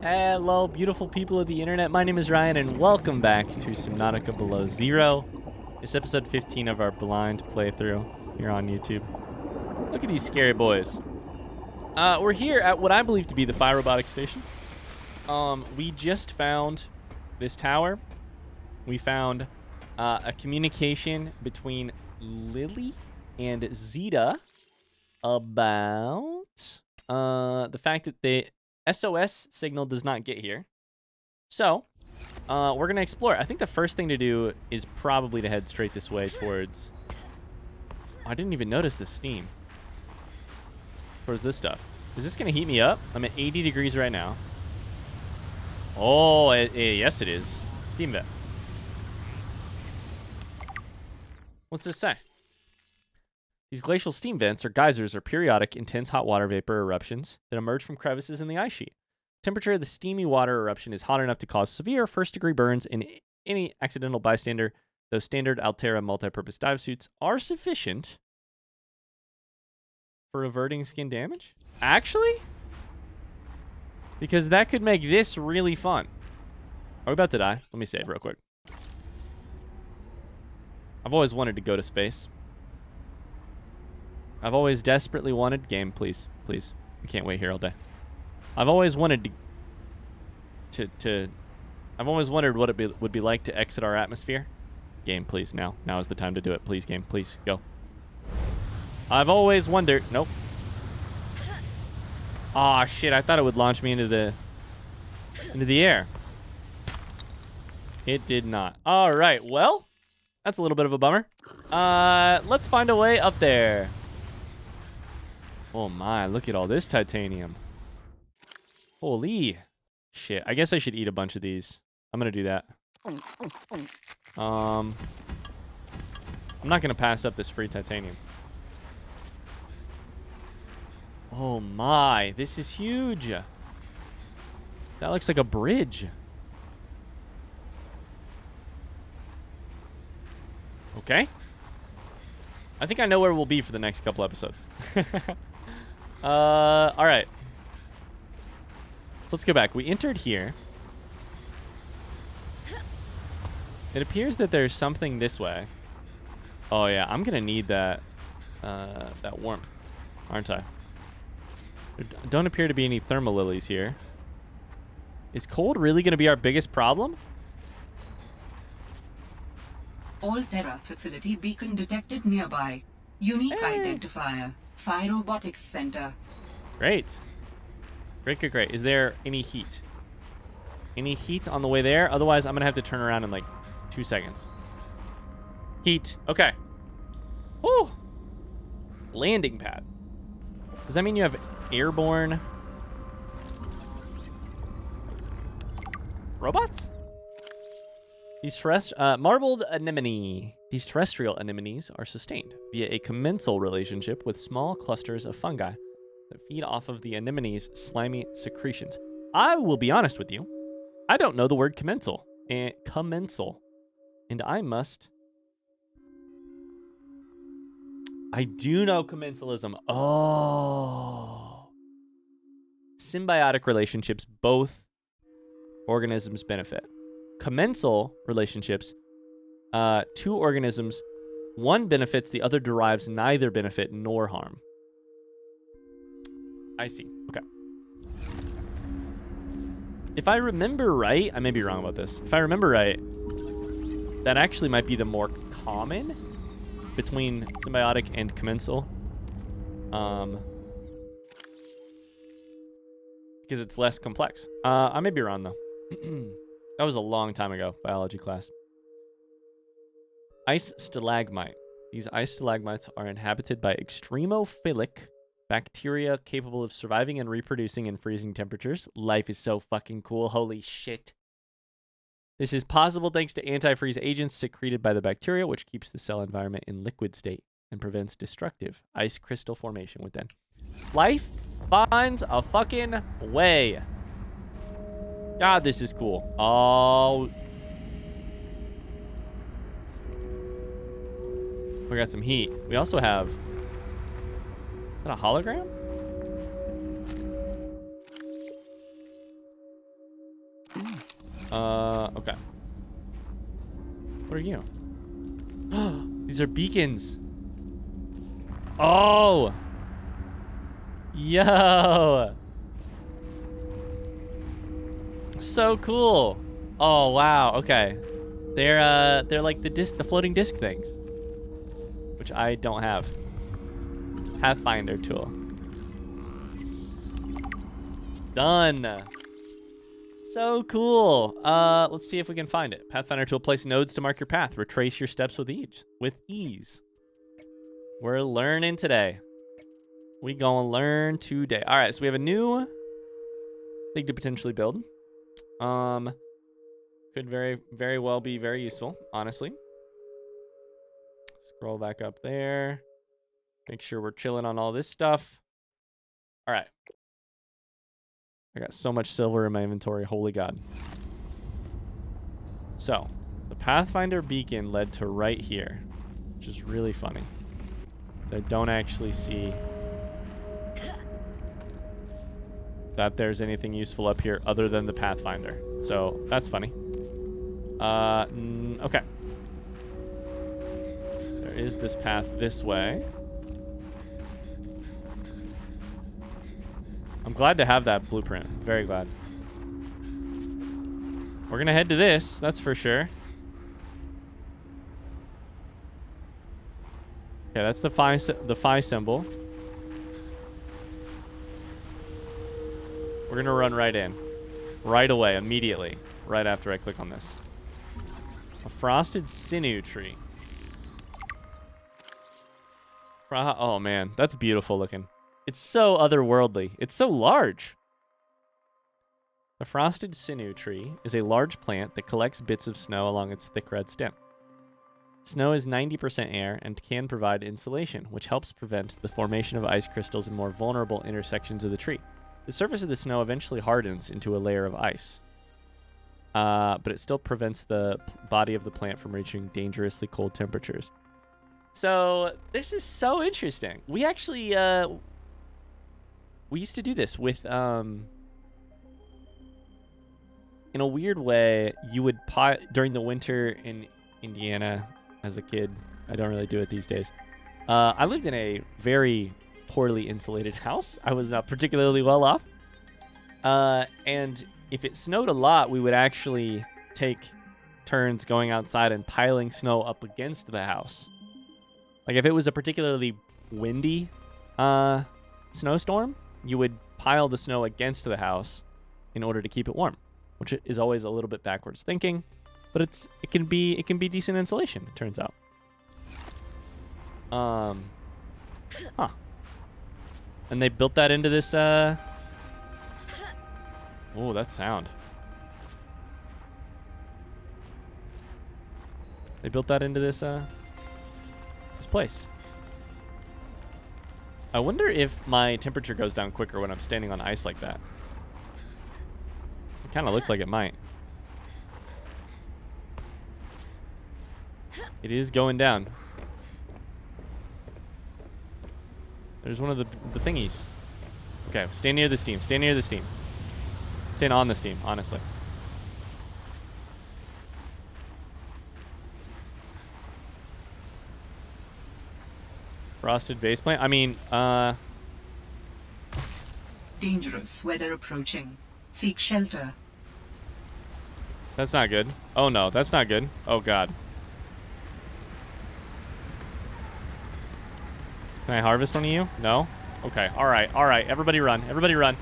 Hello, beautiful people of the internet. My name is Ryan, and welcome back to Subnautica Below Zero. It's episode 15 of our blind playthrough here on YouTube. Look at these scary boys. We're here at what I believe to be the Fire Robotics station. We just found this tower. We found a communication between Lily and Zeta about the fact that the SOS signal does not get here. So, we're going to explore. I think the first thing to do is probably to head straight this way towards... Oh, I didn't even notice the steam. Towards this stuff. Is this going to heat me up? I'm at 80 degrees right now. Oh, yes it is. Steam vent. What's this say? These glacial steam vents, or geysers, are periodic, intense hot water vapor eruptions that emerge from crevices in the ice sheet. Temperature of the steamy water eruption is hot enough to cause severe first-degree burns in any accidental bystander, though standard Altera multi-purpose dive suits are sufficient for averting skin damage. Actually? Because that could make this really fun. Are we about to die? Let me save real quick. I've always wanted to go to space. I've always desperately wanted... Game, please. Please. I can't wait here all day. I've always wanted I've always wondered what it would be like to exit our atmosphere. Game, please. Now is the time to do it. Please, game. Please, go. I've always wondered... Nope. Aw, shit. I thought it would launch me into the air. It did not. All right. Well, that's a little bit of a bummer. Let's find a way up there. Oh my, look at all this titanium. Holy shit. I guess I should eat a bunch of these. I'm gonna do that. I'm not gonna pass up this free titanium. Oh my, this is huge. That looks like a bridge. Okay. I think I know where we'll be for the next couple episodes. All right. Let's go back. We entered here. It appears that there's something this way. Oh yeah, I'm gonna need that that warmth, aren't I? There don't appear to be any thermal lilies here. Is cold really gonna be our biggest problem? All Terra facility beacon detected nearby. Unique identifier. Fire Robotics Center. Great. Great. Is there any heat? Any heat on the way there? Otherwise, I'm going to have to turn around in like 2 seconds. Heat. Okay. Woo! Landing pad. Does that mean you have airborne robots? These marbled anemone. These terrestrial anemones are sustained via a commensal relationship with small clusters of fungi that feed off of the anemone's slimy secretions. I will be honest with you. I don't know the word commensal. And I do know commensalism. Oh. Symbiotic relationships, both organisms benefit. Commensal relationships, two organisms, one benefits, the other derives neither benefit nor harm. I see. Okay. If I remember right, I may be wrong about this. If I remember right, that actually might be the more common between symbiotic and commensal. Because it's less complex. I may be wrong though. That was a long time ago, biology class. Ice stalagmite. These ice stalagmites are inhabited by extremophilic bacteria capable of surviving and reproducing in freezing temperatures. Life is so fucking cool. Holy shit. This is possible thanks to antifreeze agents secreted by the bacteria, which keeps the cell environment in liquid state and prevents destructive ice crystal formation within. Life finds a fucking way. God, this is cool. Oh. We got some heat. We also have... Is that a hologram? Okay. What are you? These are beacons. Oh! Yo! So cool. Oh, wow. Okay. They're like the floating disc things, which I don't have. Pathfinder tool. Done. So cool. Let's see if we can find it. Pathfinder tool, place nodes to mark your path. Retrace your steps with ease. We're learning today. We gonna learn today. All right, so we have a new thing to potentially build. Could very well be very useful, honestly. Scroll back up there. Make sure we're chilling on all this stuff. All right. I got so much silver in my inventory. Holy God. So, the Pathfinder beacon led to right here, which is really funny. So I don't actually see that there's anything useful up here other than the Pathfinder. So, that's funny. Okay. There is this path this way. I'm glad to have that blueprint. Very glad. We're gonna head to this, that's for sure. Okay, that's the phi symbol. We're gonna run right in. Right away, immediately. Right after I click on this. A frosted sinew tree. Oh man, that's beautiful looking. It's so otherworldly. It's so large. The frosted sinew tree is a large plant that collects bits of snow along its thick red stem. Snow is 90% air and can provide insulation, which helps prevent the formation of ice crystals in more vulnerable intersections of the tree. The surface of the snow eventually hardens into a layer of ice, but it still prevents the body of the plant from reaching dangerously cold temperatures. So this is so interesting. We actually we used to do this with in a weird way. You would during the winter in Indiana as a kid. I don't really do it these days. I lived in a very poorly insulated house. I was not particularly well off. And if it snowed a lot, we would actually take turns going outside and piling snow up against the house. Like if it was a particularly windy snowstorm, you would pile the snow against the house in order to keep it warm, which is always a little bit backwards thinking, but it can be decent insulation, it turns out. And they built that into this oh, that sound. They built that into this place. I wonder if my temperature goes down quicker when I'm standing on ice like that. It kind of looks like it might. It is going down. There's one of the thingies. Okay, stay near the steam. Stay near the steam. Stay on the steam, honestly. Frosted base plant? I mean, Dangerous weather approaching. Seek shelter. That's not good. Oh no, that's not good. Oh god. Can I harvest one of you? No? Okay, alright, alright. Everybody run. Everybody run.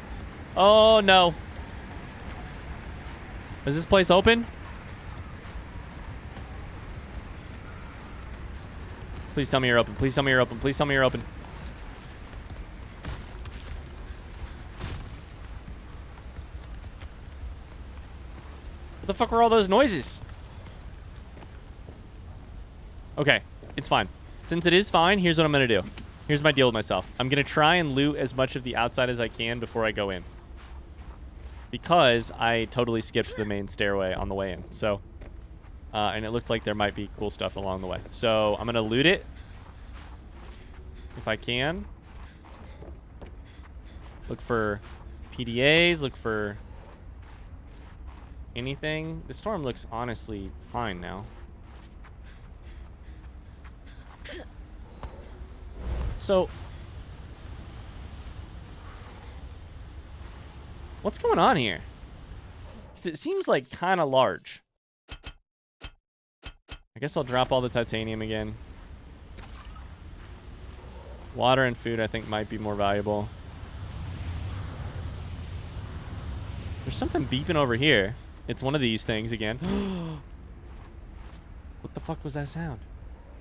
Oh no. Is this place open? Please tell me you're open. Please tell me you're open. Please tell me you're open. What the fuck were all those noises? Okay, it's fine. Since it is fine, here's what I'm gonna do. Here's my deal with myself. I'm gonna try and loot as much of the outside as I can before I go in, because I totally skipped the main stairway on the way in. So, and it looked like there might be cool stuff along the way. So I'm gonna loot it if I can. Look for PDAs. Look for anything? The storm looks honestly fine now. So, what's going on here? 'Cause it seems like kind of large. I guess I'll drop all the titanium again. Water and food, I think, might be more valuable. There's something beeping over here. It's one of these things again. What the fuck was that sound?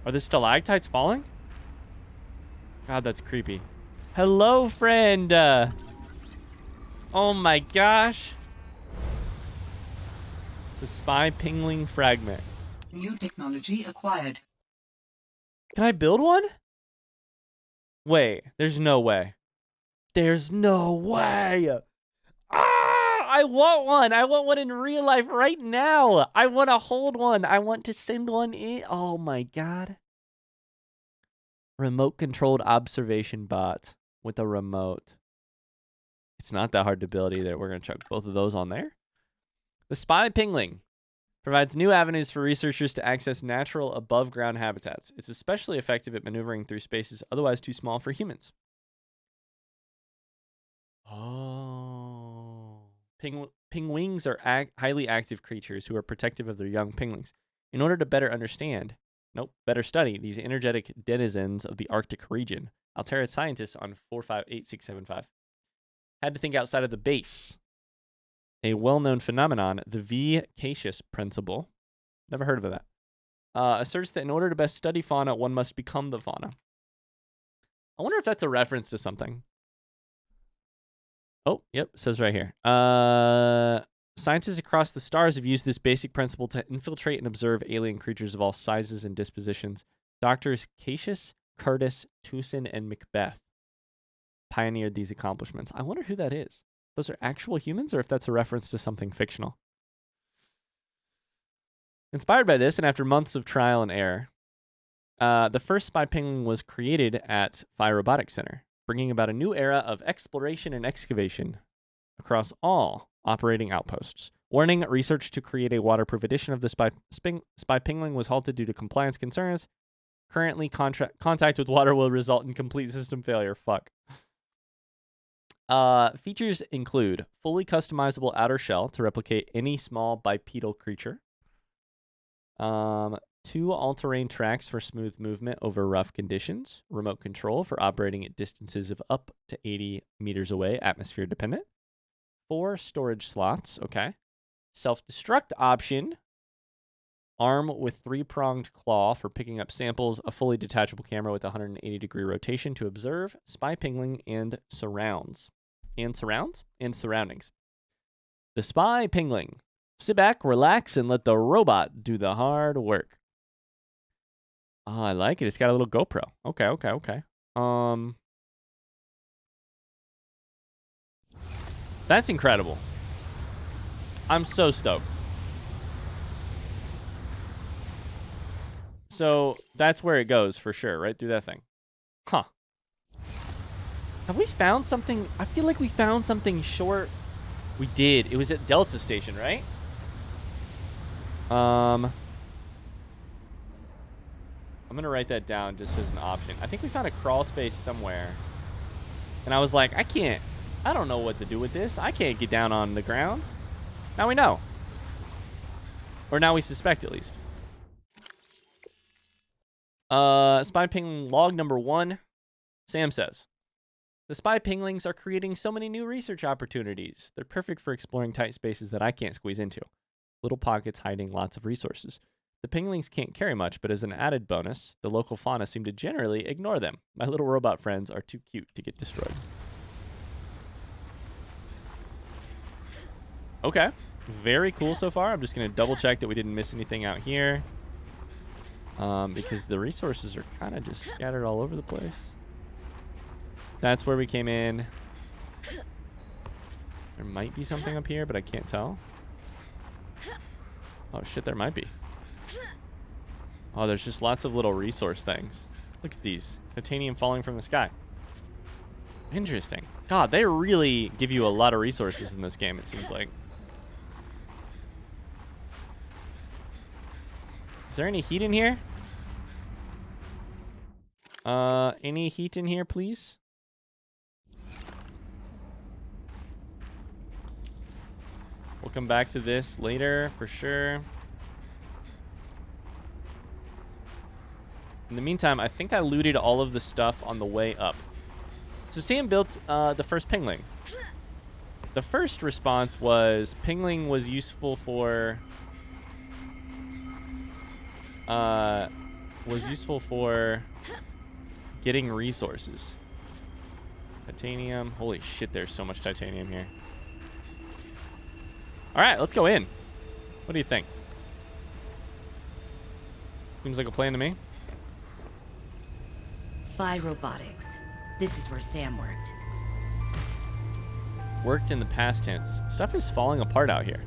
Are the stalactites falling? God, that's creepy. Hello, friend. Oh my gosh. The spy pingling fragment. New technology acquired. Can I build one? Wait, there's no way. There's no way. Ah, I want one. I want one in real life right now. I want to hold one. I want to send one in. Oh my God. Remote controlled observation bot with a remote. It's not that hard to build either. We're going to chuck both of those on there. The spy pingling provides new avenues for researchers to access natural above-ground habitats. It's especially effective at maneuvering through spaces otherwise too small for humans. Oh. Pingwings are highly active creatures who are protective of their young pinglings. In order to better study these energetic denizens of the Arctic region, Altera scientists on 458675 had to think outside of the base. A well-known phenomenon, the V-Cacius principle, never heard of that, asserts that in order to best study fauna, one must become the fauna. I wonder if that's a reference to something. Oh, yep, it says right here. Scientists across the stars have used this basic principle to infiltrate and observe alien creatures of all sizes and dispositions. Doctors Cacius, Curtis, Tucson, and Macbeth pioneered these accomplishments. I wonder who that is. Those are actual humans, or if that's a reference to something fictional. Inspired by this, and after months of trial and error, the first spy pingling was created at Phi Robotics Center, bringing about a new era of exploration and excavation across all operating outposts. Warning, research to create a waterproof edition of the spy pingling was halted due to compliance concerns. Currently, contact with water will result in complete system failure. Fuck. Features include fully customizable outer shell to replicate any small bipedal creature. 2 all-terrain tracks for smooth movement over rough conditions. Remote control for operating at distances of up to 80 meters away, atmosphere dependent. 4 storage slots, okay. Self-destruct option. Arm with 3-pronged claw for picking up samples. A fully detachable camera with 180-degree rotation to observe spy pingling and surroundings. The spy pingling. Sit back, relax, and let the robot do the hard work. Oh, I like it. It's got a little GoPro. Okay. That's incredible. I'm so stoked. So that's where it goes for sure, right through that thing. Huh. Have we found something? I feel like we found something short. We did. It was at Delta Station, right? I'm gonna write that down just as an option. I think we found a crawl space somewhere. And I was like, I don't know what to do with this. I can't get down on the ground. Now we know. Or now we suspect, at least. Spy pingling log number 1. Sam says, the spy pinglings are creating so many new research opportunities. They're perfect for exploring tight spaces that I can't squeeze into. Little pockets hiding lots of resources. The pinglings can't carry much, but as an added bonus, the local fauna seem to generally ignore them. My little robot friends are too cute to get destroyed. Okay. Very cool so far. I'm just going to double check that we didn't miss anything out here. Because the resources are kind of just scattered all over the place. That's where we came in. There might be something up here, but I can't tell. Oh shit, there might be. Oh, there's just lots of little resource things. Look at these. Titanium falling from the sky. Interesting. God, they really give you a lot of resources in this game, it seems like. Is there any heat in here? Any heat in here, please? We'll come back to this later for sure. In the meantime, I think I looted all of the stuff on the way up. So Sam built the first pingling. The first response was pingling was useful for getting resources. Titanium. Holy shit, there's so much titanium here. All right, let's go in. What do you think? Seems like a plan to me. Phi Robotics. This is where Sam worked. Worked in the past tense. Stuff is falling apart out here.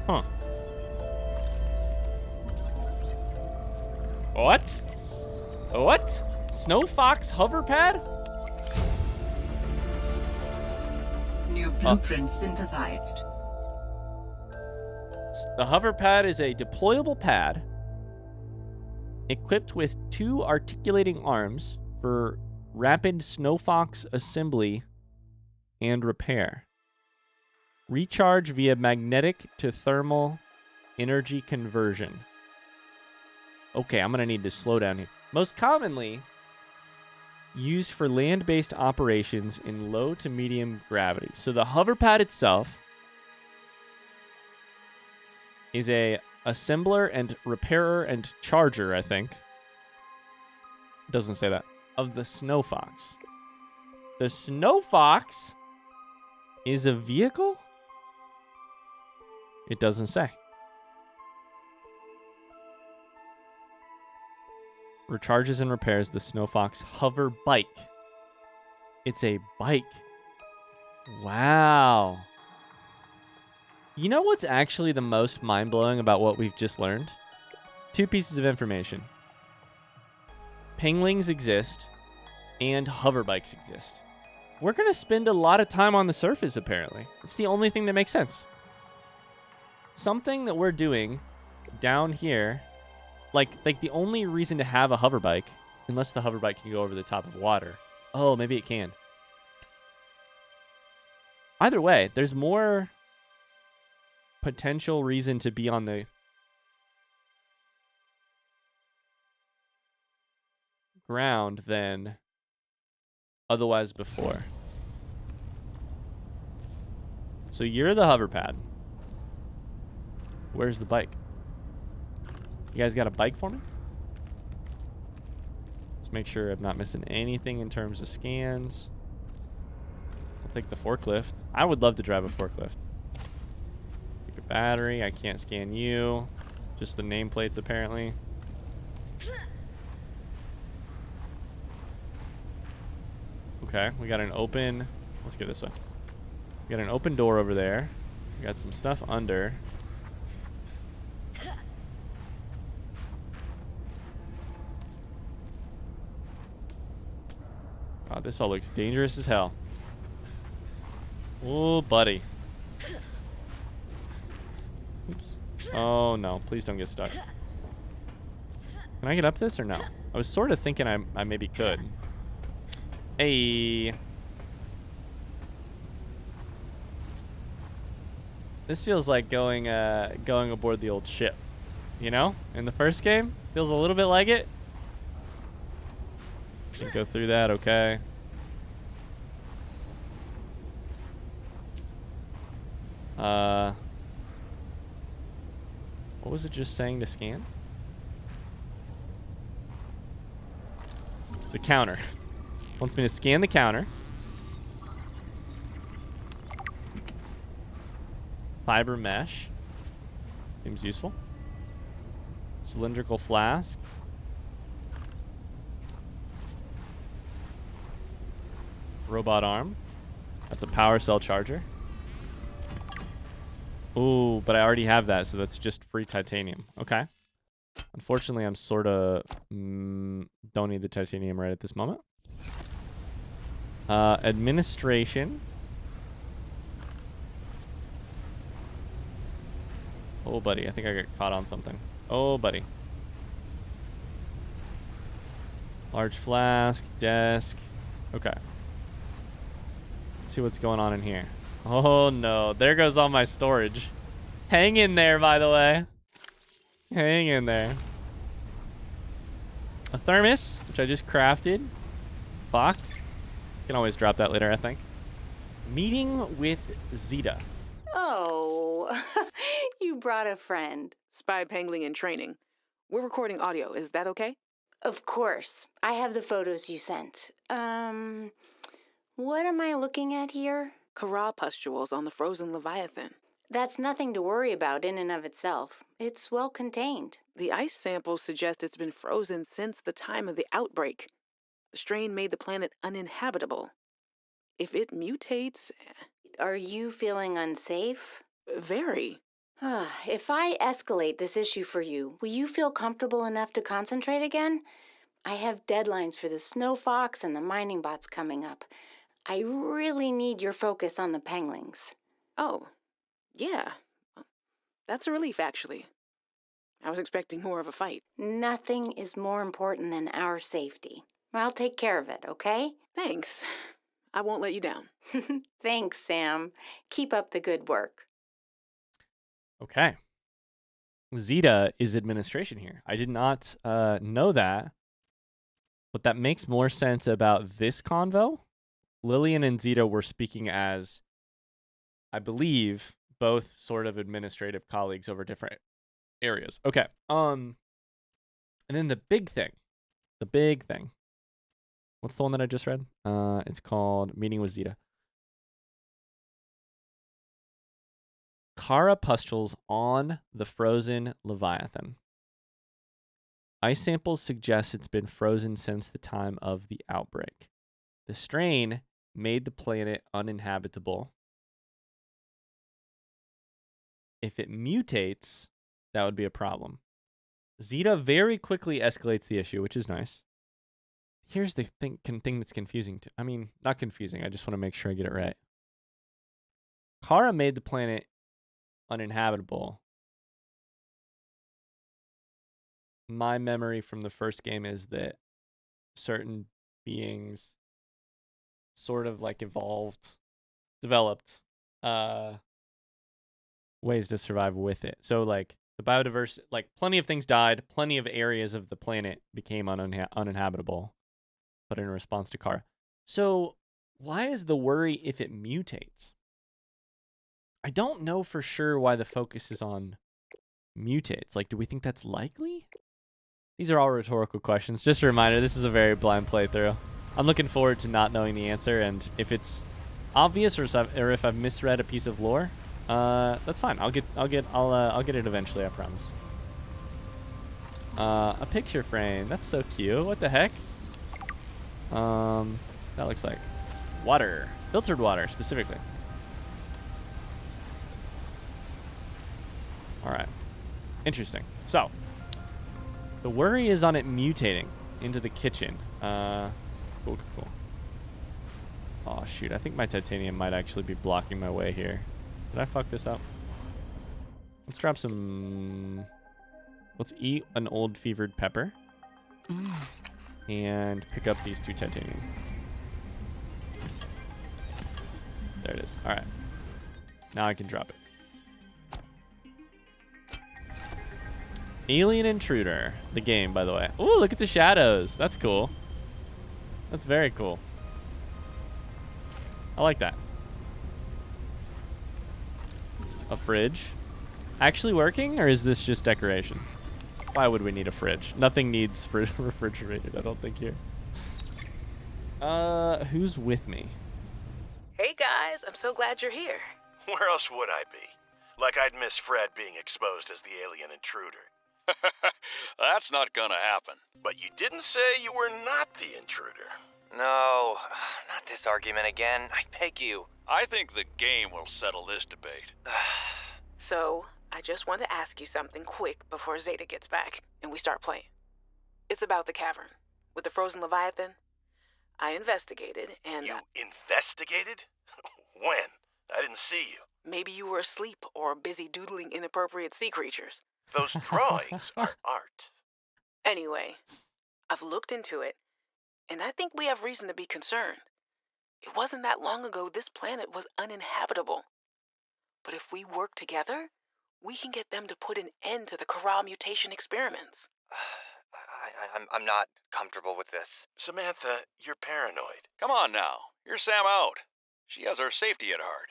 Huh. What? What? Snow Fox hover pad? New blueprint synthesized. The hover pad is a deployable pad equipped with 2 articulating arms for rapid Snow Fox assembly and repair. Recharge via magnetic to thermal energy conversion. Okay, I'm going to need to slow down here. Most commonly used for land-based operations in low to medium gravity. So the hover pad itself is a assembler and repairer and charger, I think. Doesn't say that. Of the Snow Fox. The Snow Fox is a vehicle? It doesn't say. Recharges and repairs the Snow Fox hover bike. It's a bike. Wow. You know what's actually the most mind-blowing about what we've just learned? 2 pieces of information. Pinglings exist, and hover bikes exist. We're going to spend a lot of time on the surface, apparently. It's the only thing that makes sense. Something that we're doing down here, like the only reason to have a hover bike, unless the hover bike can go over the top of water. Oh, maybe it can. Either way, there's more potential reason to be on the ground than otherwise before. So you're the hover pad. Where's the bike? You guys got a bike for me? Let's make sure I'm not missing anything in terms of scans. I'll take the forklift. I would love to drive a forklift. Take a battery. I can't scan you. Just the nameplates, apparently. Okay, we got an open... Let's get this one. We got an open door over there. We got some stuff under. Oh, this all looks dangerous as hell. Oh, buddy. Oops. Oh, no. Please don't get stuck. Can I get up this or no? I was sort of thinking I maybe could. Hey. This feels like going aboard the old ship. You know? In the first game? Feels a little bit like it. Can go through that, okay. What was it just saying to scan? The counter. Wants me to scan the counter. Fiber mesh. Seems useful. Cylindrical flask. Robot arm. That's a power cell charger. Ooh, but I already have that, so that's just free titanium. Okay. Unfortunately, I'm sort of... don't need the titanium right at this moment. Administration. Oh, buddy. I think I got caught on something. Oh, buddy. Large flask, desk. Okay. Let's see what's going on in here. Oh, no. There goes all my storage. Hang in there, by the way. Hang in there. A thermos, which I just crafted. Fuck. Can always drop that later, I think. Meeting with Zeta. Oh, you brought a friend. Spy pangling and training. We're recording audio. Is that okay? Of course. I have the photos you sent. What am I looking at here? Chara pustules on the frozen Leviathan. That's nothing to worry about in and of itself. It's well contained. The ice samples suggest it's been frozen since the time of the outbreak. The strain made the planet uninhabitable. If it mutates... Are you feeling unsafe? Very. If I escalate this issue for you, will you feel comfortable enough to concentrate again? I have deadlines for the snow fox and the mining bots coming up. I really need your focus on the penglings. Oh, yeah. That's a relief, actually. I was expecting more of a fight. Nothing is more important than our safety. I'll take care of it, okay? Thanks. I won't let you down. Thanks, Sam. Keep up the good work. Okay. Zeta is administration here. I did not know that, but that makes more sense about this convo. Lillian and Zeta were speaking as, I believe, both sort of administrative colleagues over different areas. Okay. And then the big thing. What's the one that I just read? It's called Meeting with Zeta. Chara pustules on the frozen Leviathan. Ice samples suggest it's been frozen since the time of the outbreak. The strain made the planet uninhabitable. If it mutates, that would be a problem. Zeta very quickly escalates the issue, which is nice. Here's the thing that's confusing. I mean, not confusing. I just want to make sure I get it right. Chara made the planet uninhabitable. My memory from the first game is that certain beings sort of like developed ways to survive with it. So like the biodiversity, like plenty of things died, plenty of areas of the planet became uninhabitable, but in response to Chara. So why is the worry if it mutates? I don't know for sure why the focus is on mutates. Like, do we think that's likely? These are all rhetorical questions. Just a reminder, this is a very blind playthrough. I'm looking forward to not knowing the answer, and if it's obvious or if I've misread a piece of lore, that's fine. I'll get it eventually, I promise. A picture frame. That's so cute. What the heck? That looks like water. Filtered water, specifically. All right. Interesting. So, the worry is on it mutating into the kitchen. Cool. Oh, shoot. I think my titanium might actually be blocking my way here. Did I fuck this up? Let's grab some... Let's eat an old fevered pepper. And pick up these 2 titanium. There it is. All right. Now I can drop it. Alien Intruder. The game, by the way. Ooh, look at the shadows. That's cool. That's very cool. I like that. A fridge. Actually working, or is this just decoration? Why would we need a fridge? Nothing needs refrigerated, I don't think, here. Who's with me? Hey guys, I'm so glad you're here. Where else would I be? Like I'd miss Fred being exposed as the alien intruder. That's not gonna happen. But you didn't say you were not the intruder. No, not this argument again. I beg you. I think the game will settle this debate. So, I just want to ask you something quick before Zeta gets back and we start playing. It's about the cavern with the frozen Leviathan. I investigated and... You investigated? When? I didn't see you. Maybe you were asleep or busy doodling inappropriate sea creatures. Those drawings are art. Anyway, I've looked into it, and I think we have reason to be concerned. It wasn't that long ago this planet was uninhabitable. But if we work together, we can get them to put an end to the Kara mutation experiments. I'm not comfortable with this. Samantha, you're paranoid. Come on now. You're Sam out. She has our safety at heart.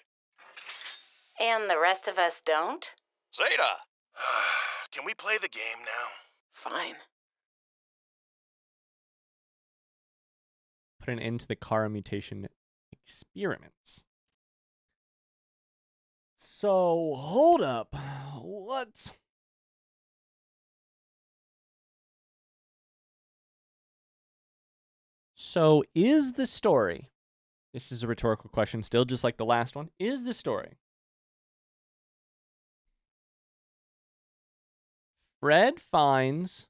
And the rest of us don't? Zeta! Can we play the game now? Fine. Put an end to the Kara mutation experiments. So, hold up. What? So, is the story, this is a rhetorical question still, just like the last one, is the story Fred finds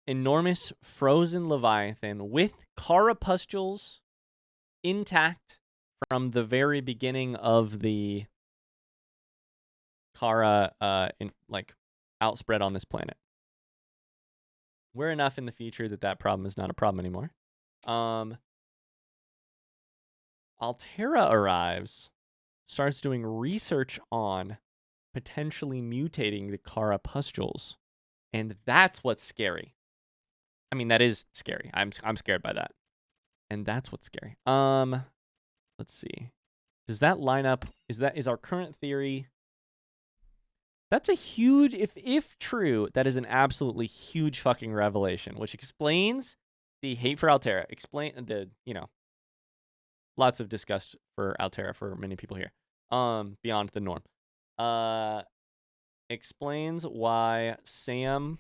enormous frozen leviathan with carapustules intact from the very beginning of the Kara outspread on this planet. We're enough in the future that problem is not a problem anymore. Altera arrives, starts doing research on potentially mutating the carapustules, and that's what's scary. I mean, that is scary. I'm scared by that, and that's what's scary. Let's see. Does that line up? Is our current theory? That's a huge, if true, that is an absolutely huge fucking revelation, which explains the hate for Altera. Lots of disgust for Altera for many people here. Beyond the norm. Explains why Sam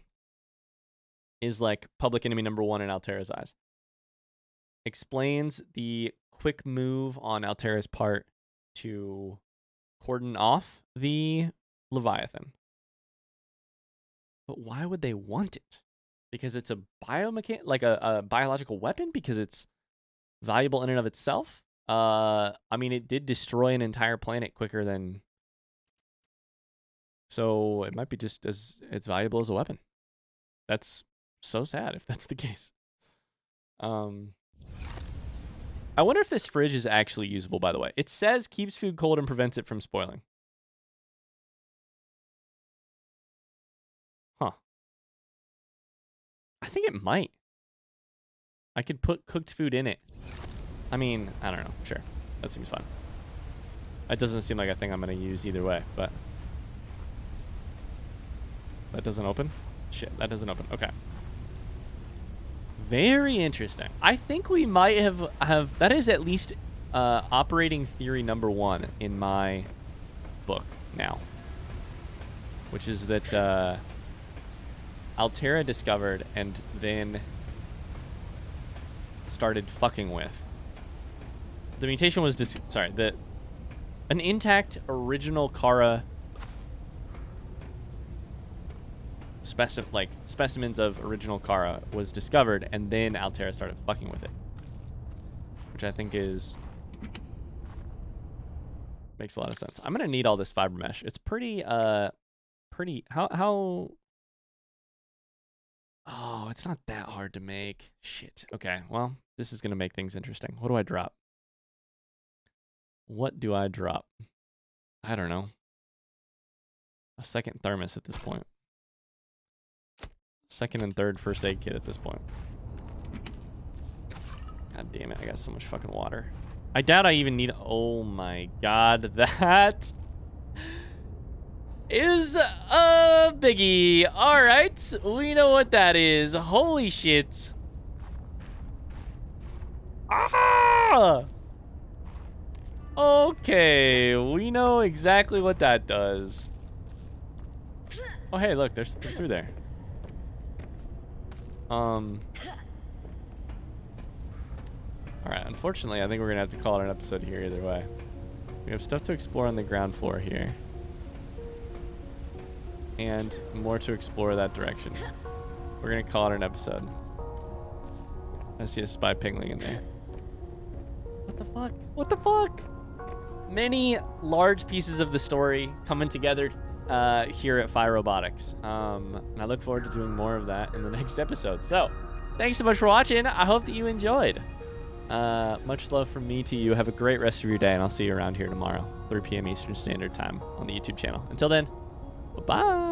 is like public enemy number one in Altera's eyes. Explains the quick move on Altera's part to cordon off the Leviathan. But why would they want it? Because it's a a biological weapon? Because it's valuable in and of itself? I mean, it did destroy an entire planet quicker than... So it might be just as valuable as a weapon. That's so sad if that's the case. I wonder if this fridge is actually usable, by the way. It says keeps food cold and prevents it from spoiling. Huh. I think it might. I could put cooked food in it. I mean, I don't know. Sure. That seems fun. It doesn't seem like a thing I'm going to use either way, but... That doesn't open? Shit, that doesn't open. Okay. Very interesting. I think we might have that is at least operating theory number 1 in my book now. Which is that Altera discovered and then started fucking with. The mutation was an intact original Kara specimens of original Kara was discovered, and then Altera started fucking with it, which I think makes a lot of sense. I'm gonna need all this fiber mesh. It's pretty how oh, it's not that hard to make. Shit. Okay, well, this is gonna make things interesting. What do I drop? I don't know. A second thermos at this point. Second and third first aid kit at this point. God damn it, I got so much fucking water. I doubt I even need... Oh my god, that is a biggie. Alright, we know what that is. Holy shit. Ah! Okay, we know exactly what that does. Oh hey, look, they're through there. Alright, unfortunately, I think we're gonna have to call it an episode here either way. We have stuff to explore on the ground floor here. And more to explore that direction. We're gonna call it an episode. I see a spy pingling in there. What the fuck? What the fuck? many large pieces of the story coming together here at Phi Robotics. And I look forward to doing more of that in the next episode. So, thanks so much for watching. I hope that you enjoyed. Much love from me to you. Have a great rest of your day, and I'll see you around here tomorrow, 3 p.m. Eastern Standard Time on the YouTube channel. Until then, bye-bye.